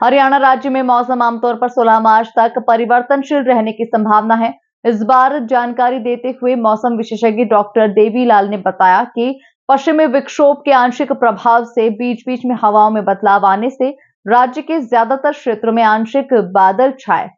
हरियाणा राज्य में मौसम आमतौर पर 16 मार्च तक परिवर्तनशील रहने की संभावना है। इस बार जानकारी देते हुए मौसम विशेषज्ञ डॉक्टर देवीलाल ने बताया कि पश्चिमी विक्षोभ के आंशिक प्रभाव से बीच बीच में हवाओं में बदलाव आने से राज्य के ज्यादातर क्षेत्रों में आंशिक बादल छाए।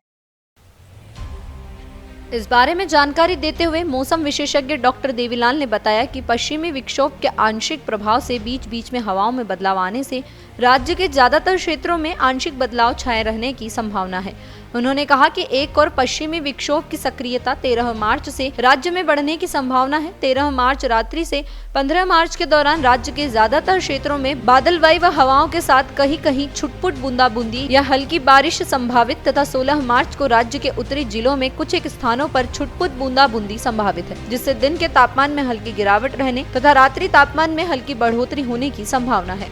इस बारे में जानकारी देते हुए मौसम विशेषज्ञ डॉक्टर देवीलाल ने बताया कि पश्चिमी विक्षोभ के आंशिक प्रभाव से बीच बीच में हवाओं में बदलाव आने से राज्य के ज्यादातर क्षेत्रों में आंशिक बदलाव छाए रहने की संभावना है। उन्होंने कहा कि एक और पश्चिमी विक्षोभ की सक्रियता 13 मार्च से राज्य में बढ़ने की संभावना है। 13 मार्च रात्रि से 15 मार्च के दौरान राज्य के ज्यादातर क्षेत्रों में बादलवाई व हवाओं के साथ कहीं कहीं छुटपुट बूंदाबूंदी या हल्की बारिश संभावित तथा 16 मार्च को राज्य के उत्तरी जिलों में कुछ एक स्थानों पर छुटपुट बूंदाबूंदी संभावित है, जिससे दिन के तापमान में हल्की गिरावट रहने तथा रात्रि तापमान में हल्की बढ़ोतरी होने की संभावना है।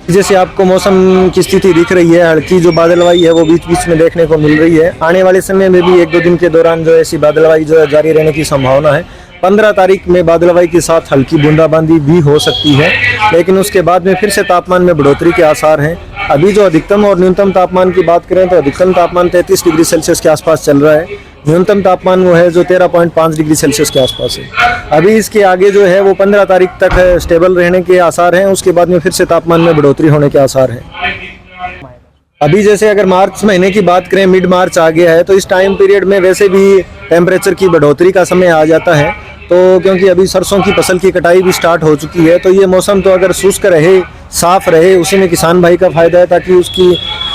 जैसे आपको मौसम की स्थिति दिख रही है, हल्की जो बादलवाई है वो बीच बीच में देखने को मिल रही है। आने वाले समय में भी 1-2 दिन के दौरान जो ऐसी बादलवाई जो है जारी रहने की संभावना है। 15 तारीख में बादलवाई के साथ हल्की बूंदाबांदी भी हो सकती है, लेकिन उसके बाद में फिर से तापमान में बढ़ोतरी के आसार हैं। अभी जो अधिकतम और न्यूनतम तापमान की बात करें तो अधिकतम तापमान 33 डिग्री सेल्सियस के आसपास चल रहा है। न्यूनतम तापमान वो है जो 13.5 डिग्री सेल्सियस के आसपास है। अभी इसके आगे जो है वो 15 तारीख तक स्टेबल रहने के आसार हैं। उसके बाद में फिर से तापमान में बढ़ोतरी होने के आसार हैं। अभी जैसे अगर मार्च महीने की बात करें, मिड मार्च आ गया है, तो इस टाइम पीरियड में वैसे भी टेम्परेचर की बढ़ोतरी का समय आ जाता है। तो क्योंकि अभी सरसों की फसल की कटाई भी स्टार्ट हो चुकी है, तो ये मौसम तो अगर शुष्क रहे, साफ रहे, उसी में किसान भाई का फायदा है, ताकि उसकी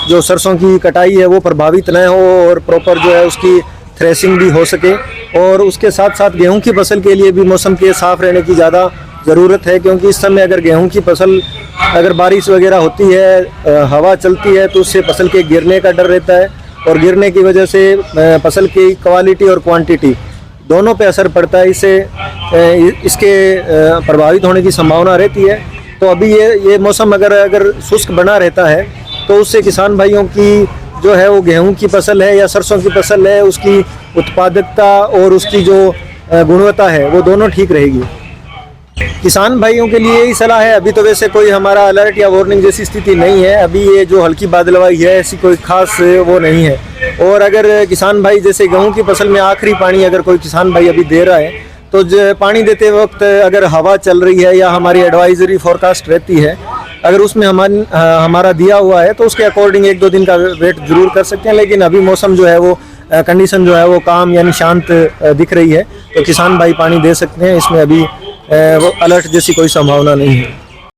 जो सरसों की कटाई है वो प्रभावित न हो और प्रॉपर जो है उसकी थ्रेसिंग भी हो सके। और उसके साथ साथ गेहूं की फसल के लिए भी मौसम के साफ रहने की ज़्यादा ज़रूरत है, क्योंकि इस समय अगर गेहूं की फसल अगर बारिश वगैरह होती है, हवा चलती है, तो उससे फसल के गिरने का डर रहता है और गिरने की वजह से फसल की क्वालिटी और क्वांटिटी दोनों पे असर पड़ता है। इससे इसके प्रभावित होने की संभावना रहती है। तो अभी ये मौसम अगर शुष्क बना रहता है तो उससे किसान भाइयों की जो है वो गेहूं की फसल है या सरसों की फसल है, उसकी उत्पादकता और उसकी जो गुणवत्ता है वो दोनों ठीक रहेगी। किसान भाइयों के लिए यही सलाह है। अभी तो वैसे कोई हमारा अलर्ट या वार्निंग जैसी स्थिति नहीं है। अभी ये जो हल्की बादलवाई है ऐसी कोई खास वो नहीं है। और अगर किसान भाई जैसे गेहूं की फसल में आखिरी पानी अगर कोई किसान भाई अभी दे रहा है, तो पानी देते वक्त अगर हवा चल रही है या हमारी एडवाइजरी फोरकास्ट रहती है, अगर उसमें हमारा दिया हुआ है तो उसके अकॉर्डिंग 1-2 दिन का वेट जरूर कर सकते हैं। लेकिन अभी मौसम जो है वो कंडीशन जो है वो काम यानी शांत दिख रही है, तो किसान भाई पानी दे सकते हैं। इसमें अभी वो अलर्ट जैसी कोई संभावना नहीं है।